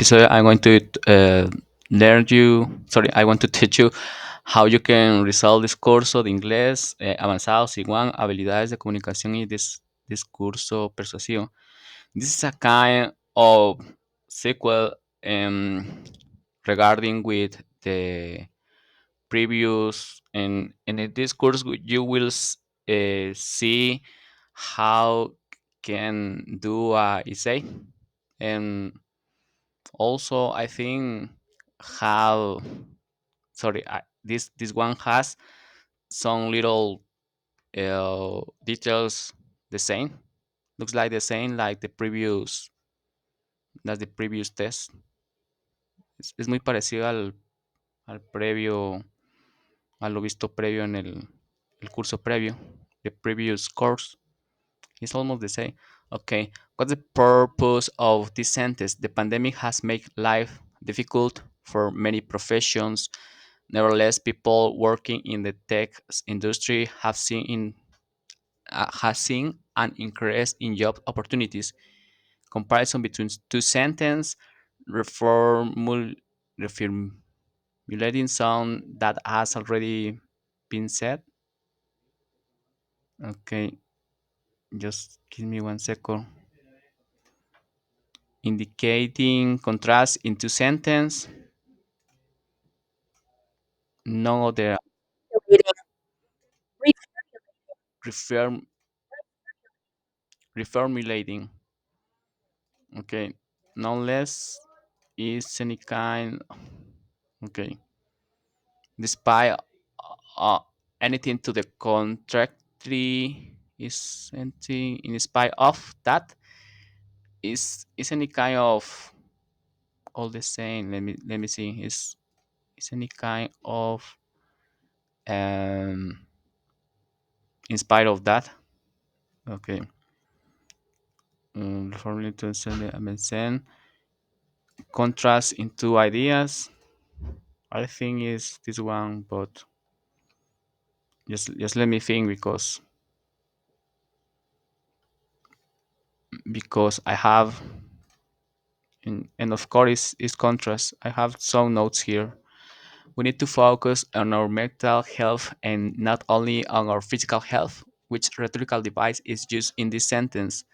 episode, I'm going to learn you. Sorry, I want to teach you how you can resolve this curso de inglés avanzado C1, habilidades de comunicación y discurso persuasivo. This is a kind of sequel regarding with the previous, and in this course you will see how can do a essay, and also I think how sorry this one has some little details the same, looks like the same like the previous, that's the previous test. Es muy parecido al previo, a lo visto previo en el curso previo, the previous course. It's almost the same. Okay, what's the purpose of this sentence? The pandemic has made life difficult for many professions. Nevertheless, people working in the tech industry has seen an increase in job opportunities. Comparison between two sentences, reformul, reformulating some that has already been said. Okay, just give me 1 second. Indicating contrast in two sentence. No other reform, reformulating. Okay, no less is any kind. Okay, despite uh, anything to the contrary is anything in spite of that is any kind of all the same. Let me see. Is any kind of um in spite of that. Okay. Formally to send the MSN contrast into ideas. I think is this one, but just let me think because I have and of course is contrast. I have some notes here. We need to focus on our mental health and not only on our physical health, which rhetorical device is used in this sentence.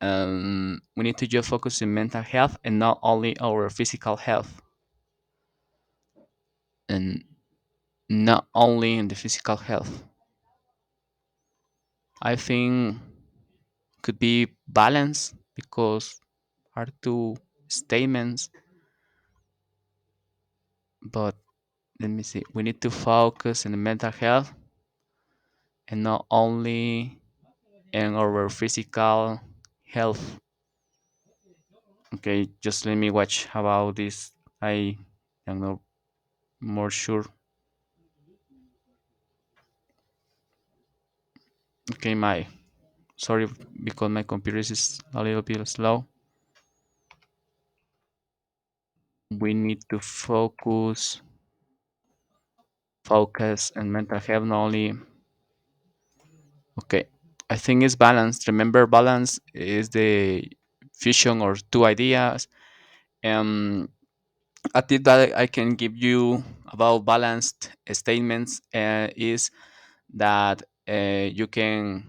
We need to just focus on mental health and not only our physical health, and not only in the physical health. I think could be balanced because are two statements, but let me see. We need to focus on the mental health and not only in our physical health. Okay, just let me watch about this. I am not more sure. Okay, my sorry because my computer is a little bit slow. We need to focus and mental health not only. Okay, I think it's balance. Remember, balance is the fusion or two ideas. Um, a tip that I can give you about balanced statements is that you can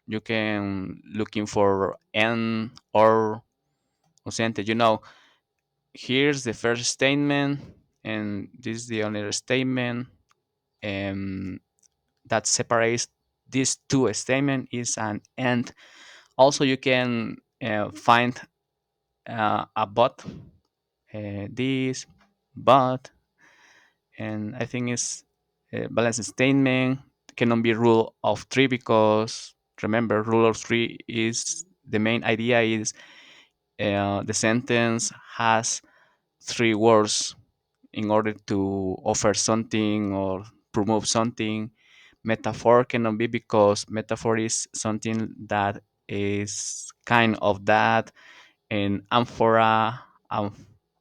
looking for and or ausente. Here's the first statement, and this is the only statement. Um, that separates these two statements is an and. Also, you can find a but, this, but, and I think it's a balanced statement cannot be rule of three because remember, rule of three is the main idea is the sentence has three words in order to offer something or promote something. Metaphor cannot be because metaphor is something that is kind of that, and amphora,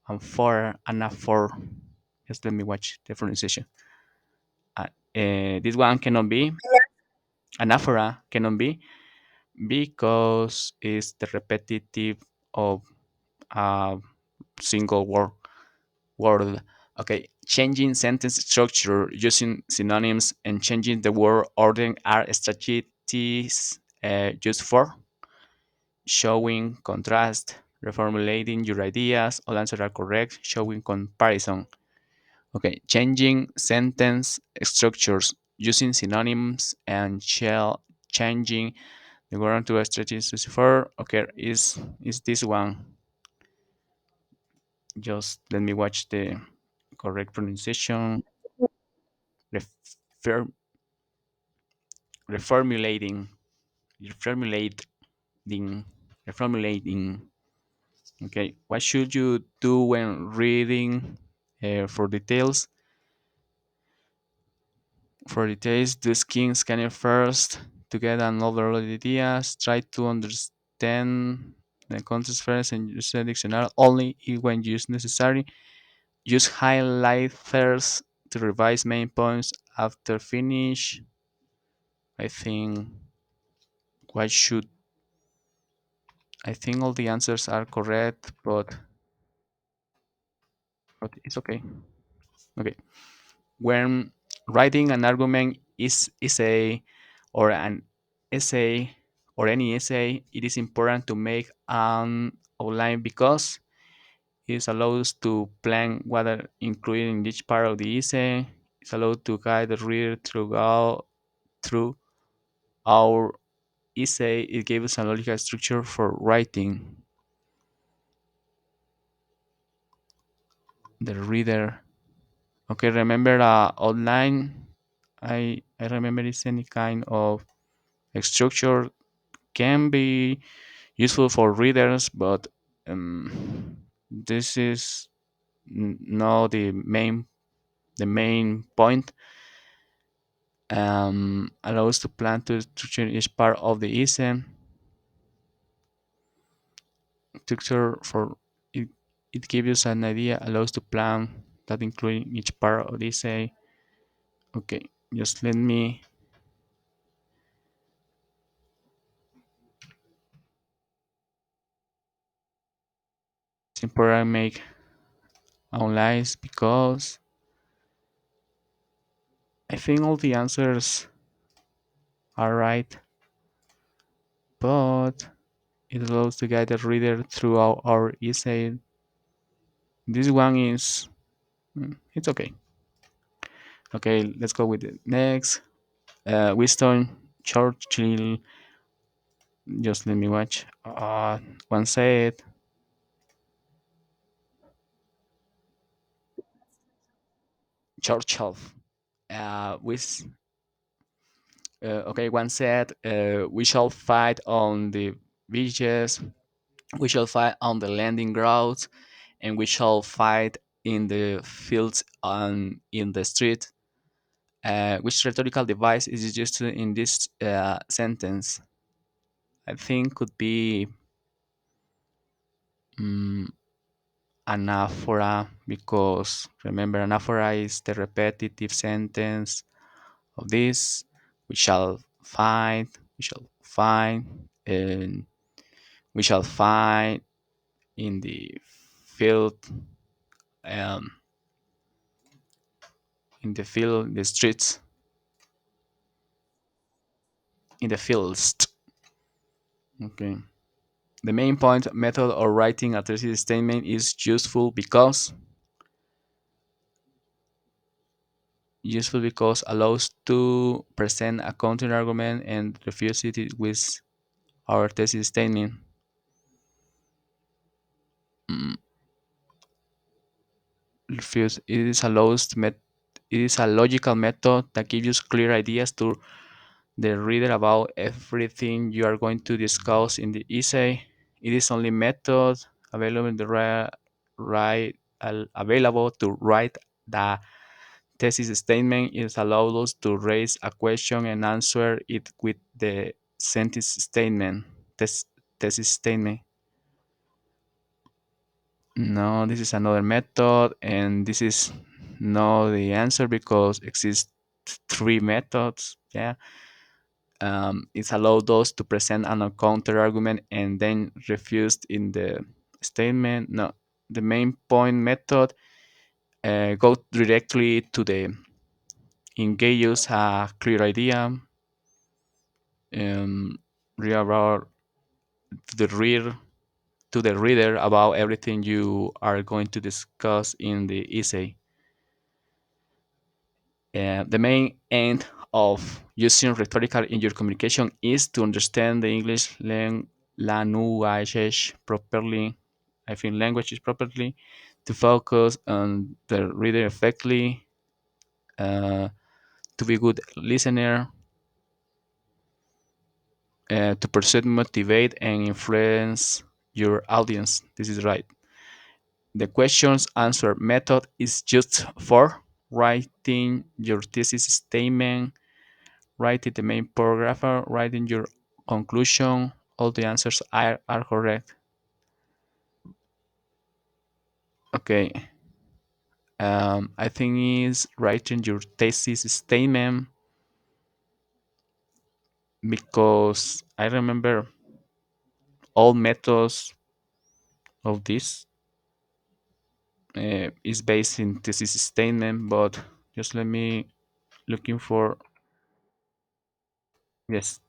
anaphor. Just let me watch the pronunciation. This one cannot be, anaphora cannot be because it's the repetitive of a single word. Okay, changing sentence structure using synonyms and changing the word order are strategies used for showing contrast, reformulating your ideas. All answers are correct. Showing comparison. Okay, changing sentence structures using synonyms and shell changing the word to a strategy for. Okay, is this one? Just let me watch the correct pronunciation. Refer, reformulating, reformulating, reformulating. Okay, what should you do when reading for details? For details, do scanner first to get an overall idea. Try to understand the context first and use the dictionary only when used necessary. Use highlighters to revise main points after finish. I think what should I think all the answers are correct, but it's okay. Okay. When writing an argument is a or an essay or any essay, it is important to make an outline because it allows to plan what are included in each part of the essay. It's allowed to guide the reader through our essay. It gives a logical structure for writing the reader. Okay, remember outline. I remember it's any kind of structure can be useful for readers, but this is not the main point. Allows to plan to structure each part of the essay. Structure for it, it gives us an idea. Allows to plan that including each part of the essay. Okay, just let me. It's important to make outlines because I think all the answers are right, but it allows to guide the reader throughout our essay. This one is it's okay. Okay, let's go with the next. Winston Churchill. Just let me watch. One said Churchill. With okay, one said, "We shall fight on the beaches. We shall fight on the landing grounds, and we shall fight in the fields and in the street." Which rhetorical device is used in this sentence? I think could be um, anaphora because remember anaphora is the repetitive sentence of this. We shall find, we shall find, and we shall find in the field, um, in the field, the streets, in the fields. Okay. The main point method of writing a thesis statement is useful because allows to present a counter argument and refuse it with our thesis statement. Mm, refuse it is it is a logical method that gives you clear ideas to the reader about everything you are going to discuss in the essay. It is only method available in the available to write the thesis statement. It allows us to raise a question and answer it with the sentence statement. Thesis statement. No, this is another method, and this is not the answer because exist three methods. Yeah, it's allowed us to present an counter argument and then refused in the statement. No, the main point method go directly to the engage a clear idea, um, about the reader to the reader about everything you are going to discuss in the essay. The main end of using rhetorical in your communication is to understand the English language properly. I think languages properly, to focus on the reader effectively, uh, to be good listener, to persuade, motivate, and influence your audience. This is right. The questions answer method is just for writing your thesis statement, writing the main paragraph, writing your conclusion. All the answers are correct. Okay. I think is writing your thesis statement because I remember all methods of this is based in thesis statement, but just let me looking for yes.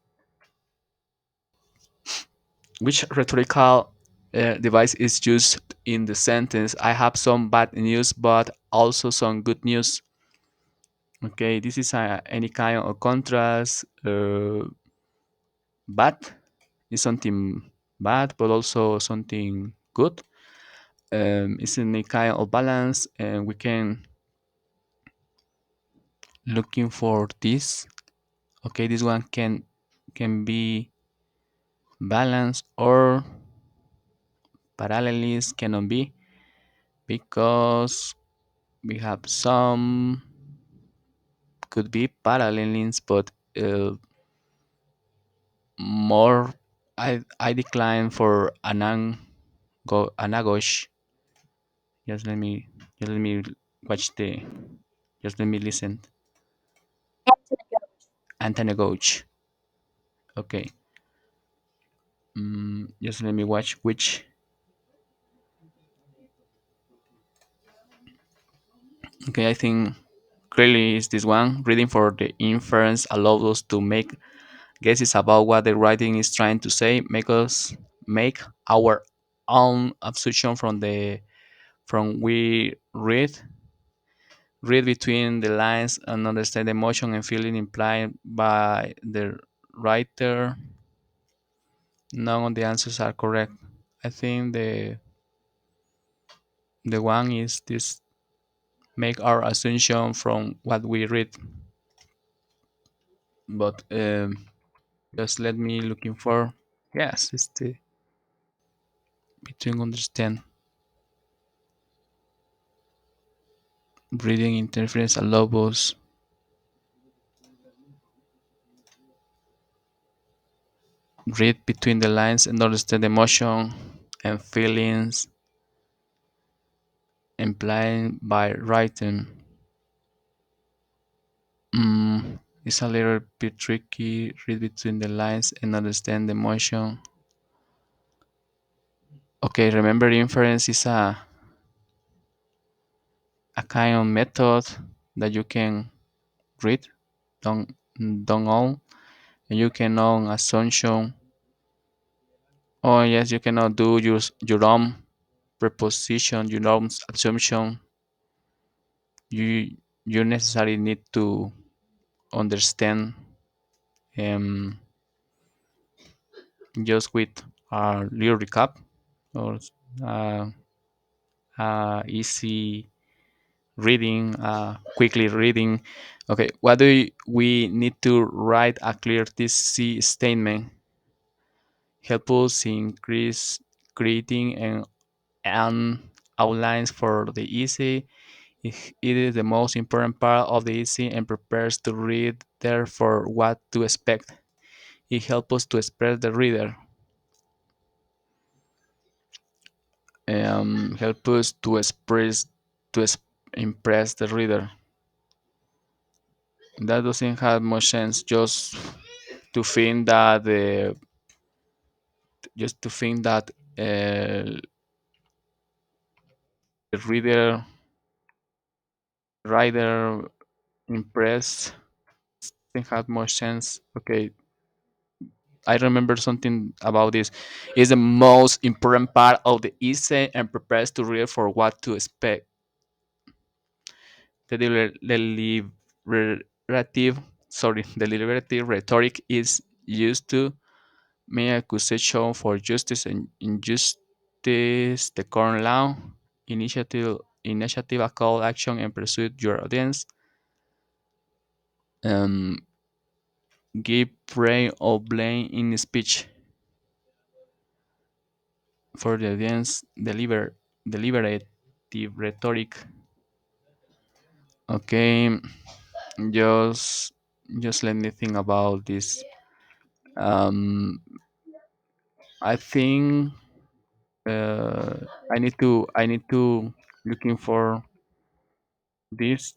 Which rhetorical device is used in the sentence? I have some bad news, but also some good news. Okay, this is any kind of contrast. Bad is something bad, but also something good. It's any kind of balance, and we can looking for this. Okay, this one can be balanced or parallelism cannot be because we have some could be parallelisms, but more. I decline for anagosh. Just let me watch the. Just let me listen. Antanagoge. Okay. Just let me watch which. Okay, I think clearly is this one. Reading for the inference allows us to make guesses about what the writing is trying to say. Make us make our own assumption from we read between the lines and understand the emotion and feeling implied by the writer. None of the answers are correct. I think the one is this make our assumption from what we read. But just let me looking for yes, it's the between understand reading interference and logos. Read between the lines and understand emotion and feelings implied by writing. It's a little bit tricky. Read between the lines and understand the emotion. Okay, remember inference is a kind of method that you can read, don't don't own, and you can own assumption. Oh yes, you cannot do your own preposition, your own assumption. You necessarily need to understand um just with a little recap or uh, easy reading, quickly reading. Okay, what do we need to write a clear TC statement? Help us increase creating and outlines for the essay. It is the most important part of the essay and prepares the reader for what to expect. It helps us to express the reader. Help us to impress the reader. That doesn't have much sense. To think that the just to think that the rider impressed can have more sense. Okay, I remember something about this. Is the most important part of the essay and prepares to read for what to expect. The deliberative, the deliberative rhetoric is used to make accusation for justice and injustice, the current law, initiative, a call action, and pursue your audience. Um, give praise or blame in speech for the audience. Deliberative rhetoric. Okay, just just let me think about this. Um, I think I need to looking for this.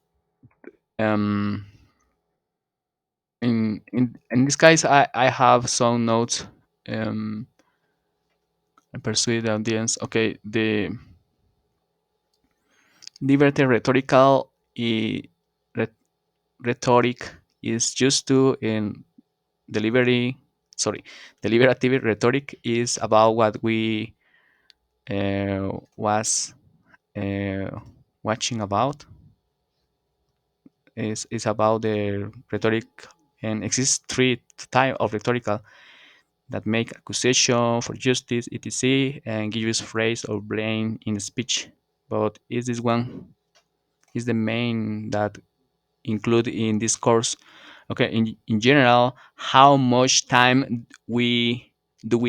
Um, in this case, I have some notes. Um, and persuade the audience. Okay, the liberty rhet- rhetoric is used to in delivery. Sorry, deliberative rhetoric is about what we was uh, watching about. Is about the rhetoric, and exists three type of rhetorical that make accusation for justice, etc., and give use phrase or blame in speech. But is this one is the main that include in this course? Okay, in general, how much time we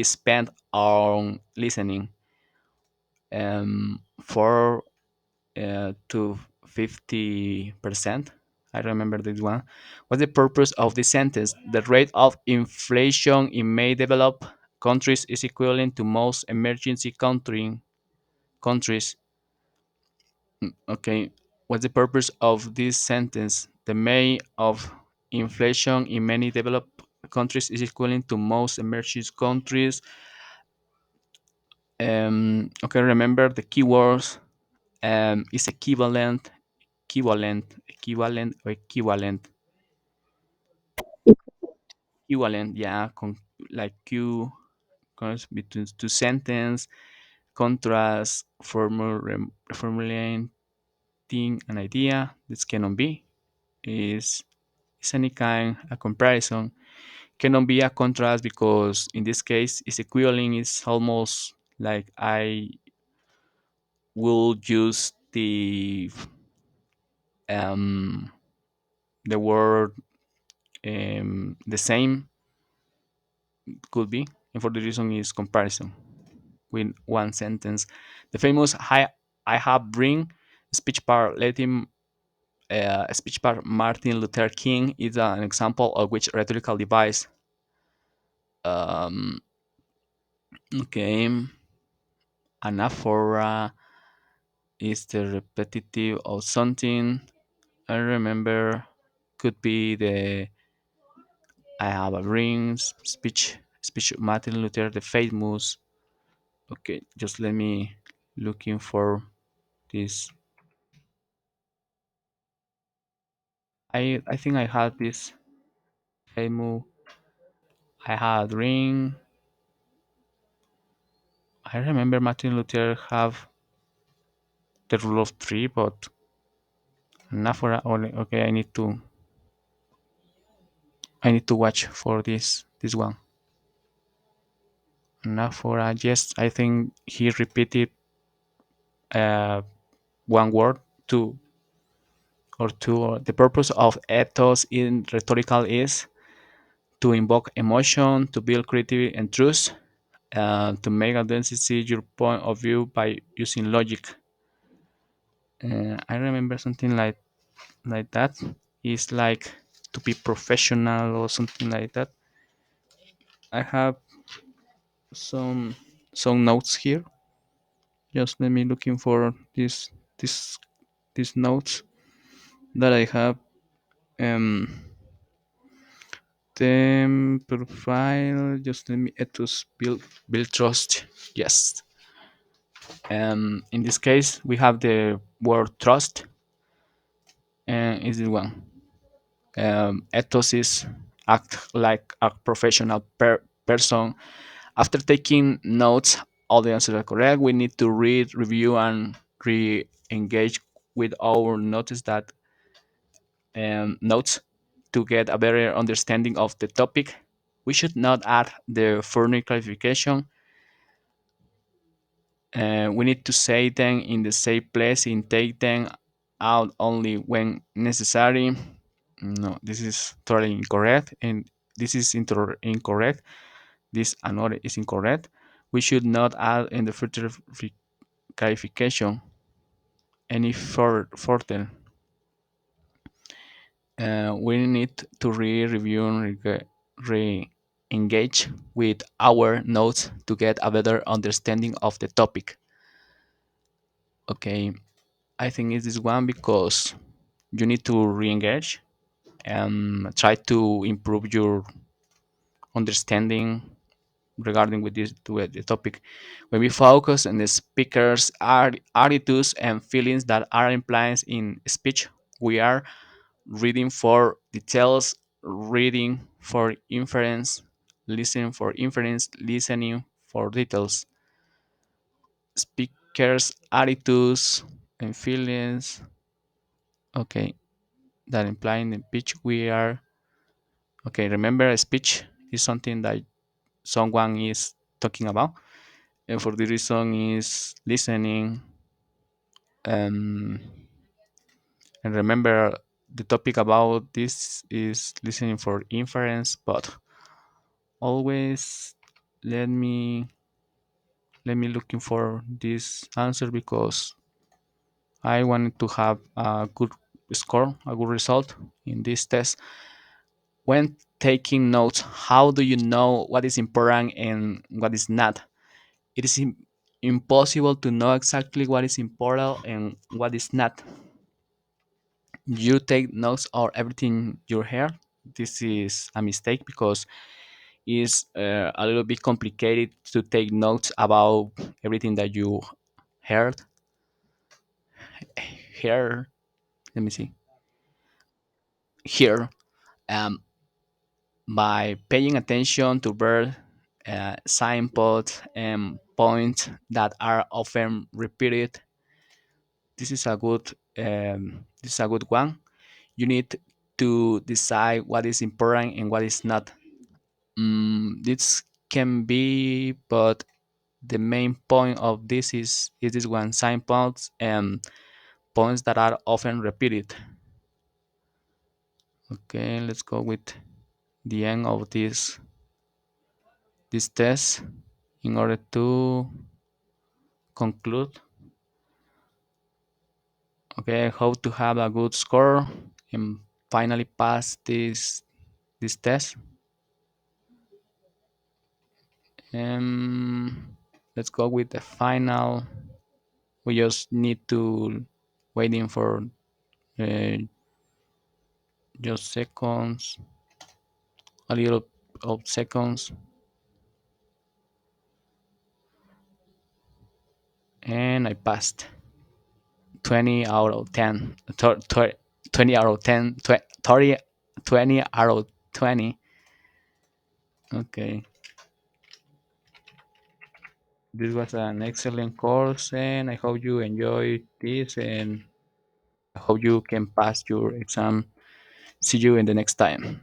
spend on listening? 4 to 50%. I remember this one. What's the purpose of this sentence? The rate of inflation in may developed countries is equivalent to most emergency countries. Okay. What's the purpose of this sentence? The may of inflation in many developed countries is equivalent to most emerging countries. Okay, remember the keywords. Is equivalent, yeah, like q comes between two sentence, contrast, formulating an idea. This cannot be is any kind a comparison, cannot be a contrast, because in this case is equivalent, is almost like I will use um the word the same, could be, and for the reason is comparison with one sentence. The famous I have bring speech part letting speech part Martin Luther King is an example of which rhetorical device. Um, okay, anaphora is the repetitive of something. I remember could be the I have a ring speech Martin Luther the famous. Okay, just let me looking for this. I think I had this famous. I had ring. I remember Martin Luther have the rule of three, but anaphora only. Okay, I need to watch for this one. Anaphora. Yes, I think he repeated uh, one word, two or two. The purpose of ethos in rhetorical is to invoke emotion, to build creativity and truth, to make audience see your point of view by using logic. I remember something like that. It's like to be professional or something like that. I have some some notes here. Just let me looking for this these notes that I have. Um, them profile. Just let me ethos build trust. Yes. In this case, we have the word trust, and is this one. Ethos is act like a professional person. After taking notes, all the answers are correct. We need to read, review, and re-engage with our notes to get a better understanding of the topic. We should not add the further clarification. We need to say them in the same place and take them out only when necessary. No, this is totally incorrect, and this is incorrect. This another is incorrect. We should not add in the further clarification any further. We need to review and re-engage with our notes to get a better understanding of the topic. Okay, I think it's this one because you need to re-engage and try to improve your understanding regarding with this to the topic. When we focus on the speaker's attitudes and feelings that are implied in speech, we are reading for details, reading for inference, listening for inference, listening for details. Speakers' attitudes and feelings. Okay, that implying in speech we are okay. Remember, a speech is something that someone is talking about, and for the reason is listening. Um, and remember, the topic about this is listening for inference, but always let me looking for this answer because I wanted to have a good score, a good result in this test. When taking notes, how do you know what is important and what is not? It is impossible to know exactly what is important and what is not. You take notes or everything you hear. This is a mistake because it's a little bit complicated to take notes about everything that you heard. Here, let me see. Here, um, by paying attention to bird signposts and points that are often repeated, this is a good one. You need to decide what is important and what is not. This can be, but the main point of this is this one signposts and points that are often repeated. Okay, let's go with the end of this test in order to conclude. Okay, I hope to have a good score and finally pass this test. Let's go with the final. We just need to waiting for uh, just seconds, a little of seconds, and I passed. 20 out of 10. 20 out of 10. 30, 20 out of 20. Okay. This was an excellent course, and I hope you enjoyed this, and I hope you can pass your exam. See you in the next time.